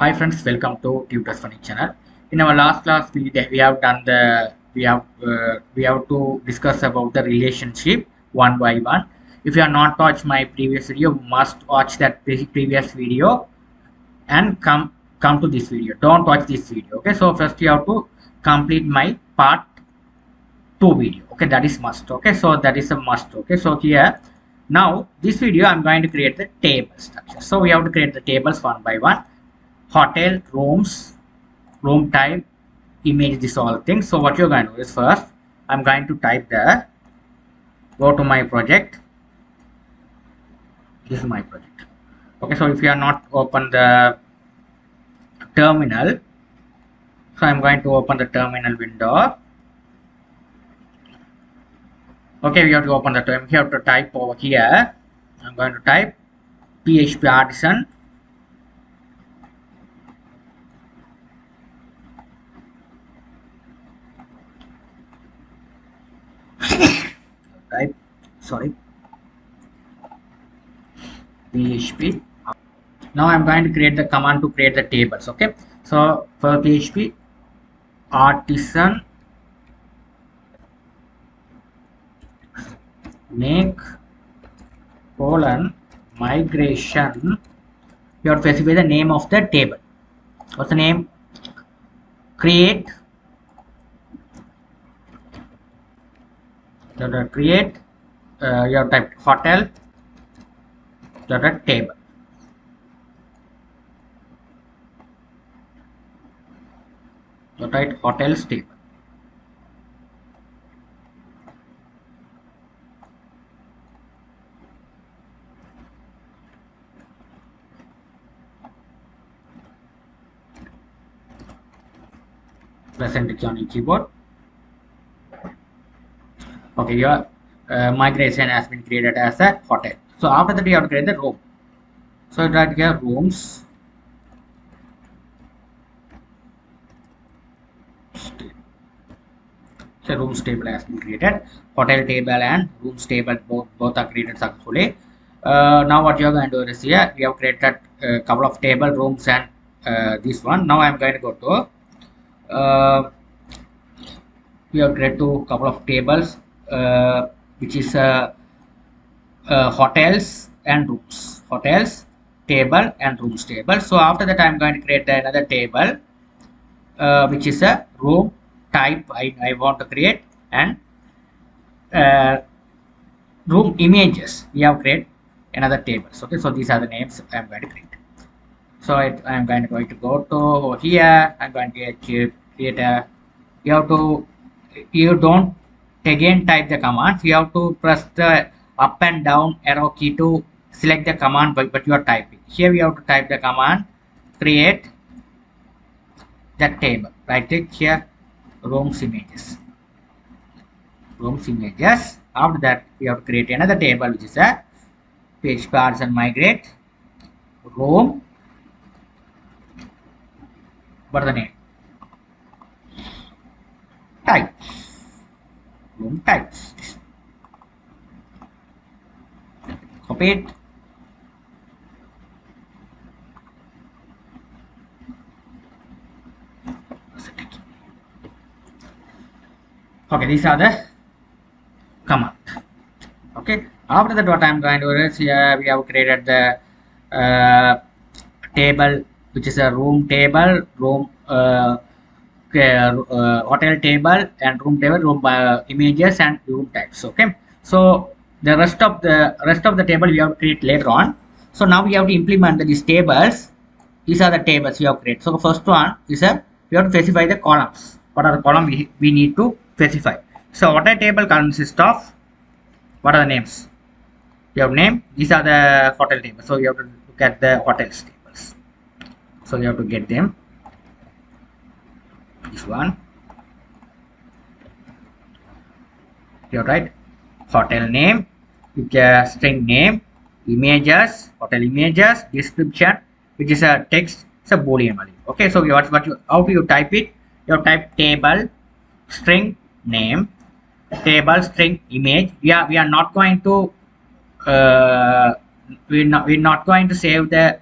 Hi friends, welcome to Tutors Funny channel. In our last class, we have done the we have to discuss about the relationship one by one. If you have not watched my previous video, you must watch that previous video and come to this video. Don't watch this video. Okay, so first you have to complete my part 2 video. Okay, that is must. Okay, so that is a must. Okay, so here now this video I'm going to create the table structure. So we have to create the tables one by one. Hotel, rooms, room type, image, this all things. So what you're going to do is first I'm going to type go to my project. This is my project. Okay, so if you are not open the terminal, so I'm going to open the terminal window. Okay, we have to open the terminal. You have to type over here. I'm going to type PHP artisan type PHP. Now I'm going to create the command to create the tables. Okay, so for PHP artisan make migration. You have to specify the name of the table. What's the name? Create create you have typed hotel table. You type hotels table. Press enter key on your keyboard. Okay, your migration has been created as a hotel. So after that you have to create the room. So right here rooms so rooms table has been created. Hotel table and rooms table both are created successfully. Now what you are going to do is here we have created a couple of table rooms and this one. Now I am going to go to we have created a couple of tables which is hotels and rooms. Hotels table and rooms table. So after that I am going to create another table which is a room type I want to create, and room images we have create another tables. Okay, so these are the names I am going to create. So I'm going to go to here. I'm going to create a you don't again type the command. You have to press the up and down arrow key to select the command but you are typing. Here we have to type the command create the table. Right click here, rooms images. After that we have to create another table which is a page cards and migrate room. What is the name? Types. Room types. Copy it. Okay, these are the command. Okay, after that what I am going to do is here we have created the table which is a room table, room hotel table and room table, room images and room types. Okay, so the rest of the table we have to create later on. So now we have to implement these tables. These are the tables we have created. So the first one is we have to specify the columns. What are the columns we need to specify? So what a table consists of? What are the names? You have name. These are the hotel tables. So you have to look at the hotels tables. So you have to get them. This one. You write hotel name, string name, images, hotel images, description, which is a text. It's a boolean value. Okay, so how do you type it? You type table string name, table string image. We are not going to we're not going to save the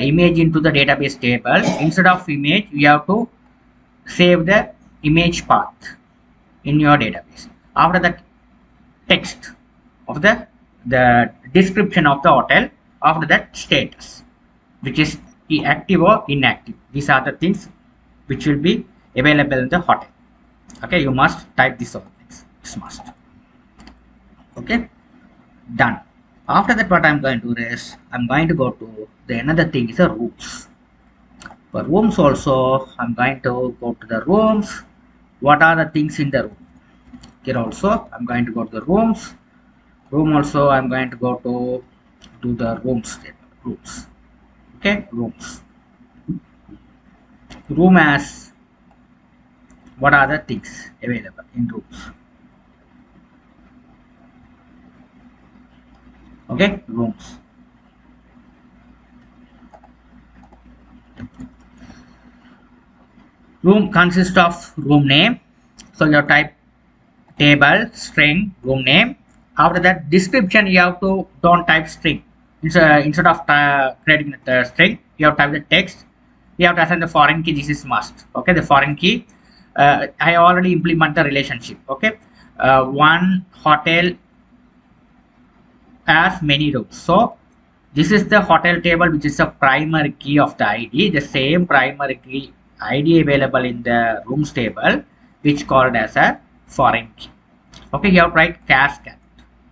image into the database table. Instead of image, you have to save the image path in your database. After that, text of the description of the hotel. After that, status, which is active or inactive. These are the things which will be available in the hotel. Okay, you must type this all things. It's must. Okay, done. After that, what I'm going to do is I'm going to go to the another thing is the rooms. For rooms also, I'm going to go to the rooms. What are the things in the room? Here also, I'm going to go to the rooms. Room also, I'm going to go to the rooms table. Rooms. Okay, rooms. Room as what are the things available in rooms? Okay, rooms. Room consists of room name. So you type table string room name. After that, description you have to don't type string. Instead of creating the string, you have to type the text. You have to assign the foreign key. This is must. Okay, the foreign key. I already implement the relationship. Okay, one hotel has many rooms. So this is the hotel table, which is a primary key of the ID. The same primary key ID available in the rooms table, which called as a foreign key. Okay, you have to write cascade.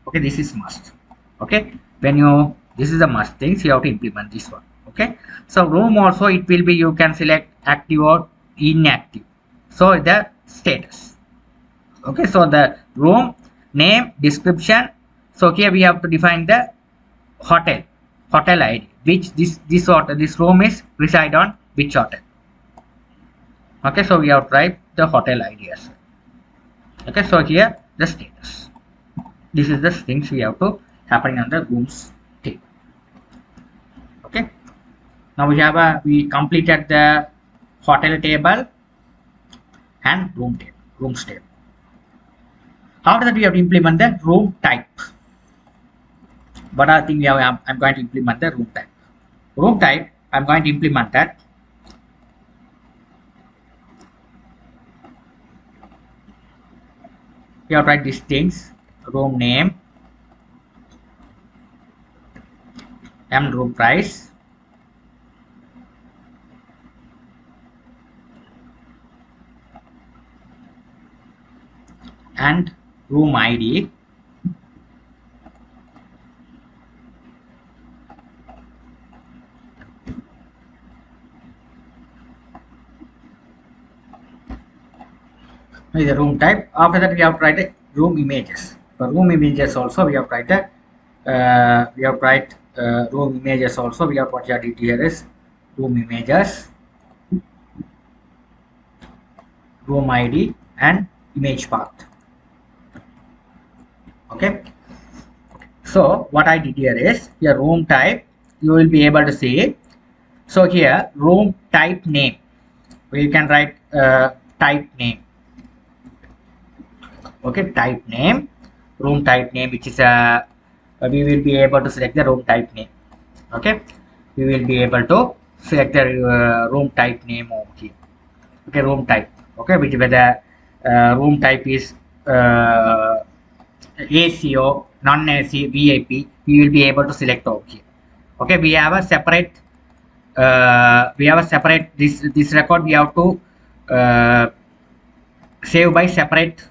Okay, this is must. Okay, when you this is the must things, you have to implement this one. Okay, so room also it will be, you can select active or inactive. So the status. Okay, so the room name, description. So here we have to define the hotel ID, which this room is reside on which hotel. Okay, so we have to write the hotel ID as well. Okay, so here the status. This is the things we have to happening on the rooms table. Okay, now we completed the hotel table and rooms table. After that, we have to implement the room type. What are the things I'm going to implement the room type. Room type, I'm going to implement that. You have to write these things: room name, and room price, and room ID, with the room type. After that, we have to write the room images. For room images also, we have to write the room images also. We have what you did here is room images, room ID, and image path. Okay. So what I did here is your room type. You will be able to see. So here room type name. We can write type name. Okay, type name, room type name, which is we will be able to select the room type name. Okay, we will be able to select the room type name over here. Okay, room type. Okay, which whether room type is ACO, non-AC, VIP, we will be able to select over here. Okay, we have a separate this record we have to save by separate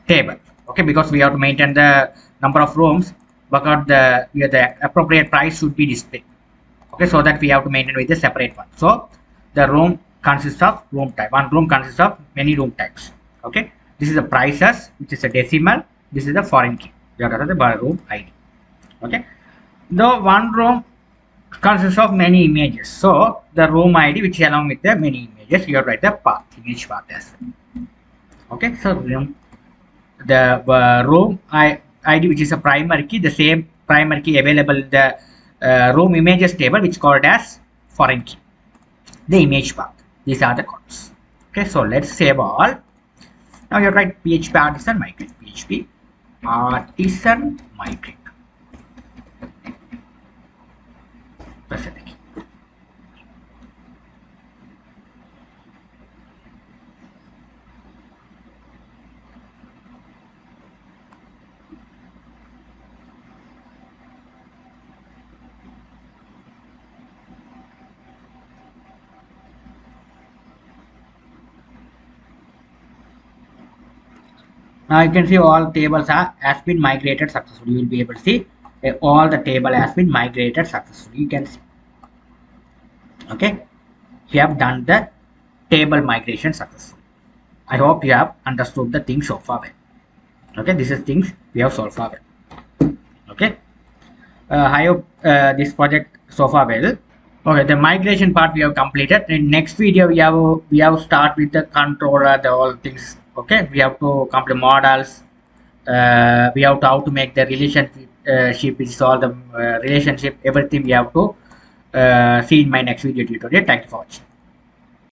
table. Okay, because we have to maintain the number of rooms, but the appropriate price should be displayed. Okay, so that we have to maintain with a separate one. So the room consists of room type. One room consists of many room types. Okay, this is the prices, which is a decimal. This is the foreign key. We have to the room ID. Okay, the one room consists of many images. So the room ID, which along with the many images, you have to write the path, image path as well. Okay, so the room ID, which is a primary key, the same primary key available in the room images table, which called as foreign key, the image path. These are the columns. Okay, so let's save all. Now you write PHP artisan migrate, PHP artisan migrate. Press enter key. Now you can see all tables are has been migrated successfully. You will be able to see all the table has been migrated successfully. You can see. Okay, we have done the table migration successfully. I hope you have understood the things so far well. Okay, this is things we have solved far well. Okay, I hope this project so far well. Okay, the migration part we have completed. In next video we have start with the controller, the all things. Okay, we have to complete models. We have to how to make the relationship is all the relationship, everything we have to see in my next video tutorial. Thank you for watching.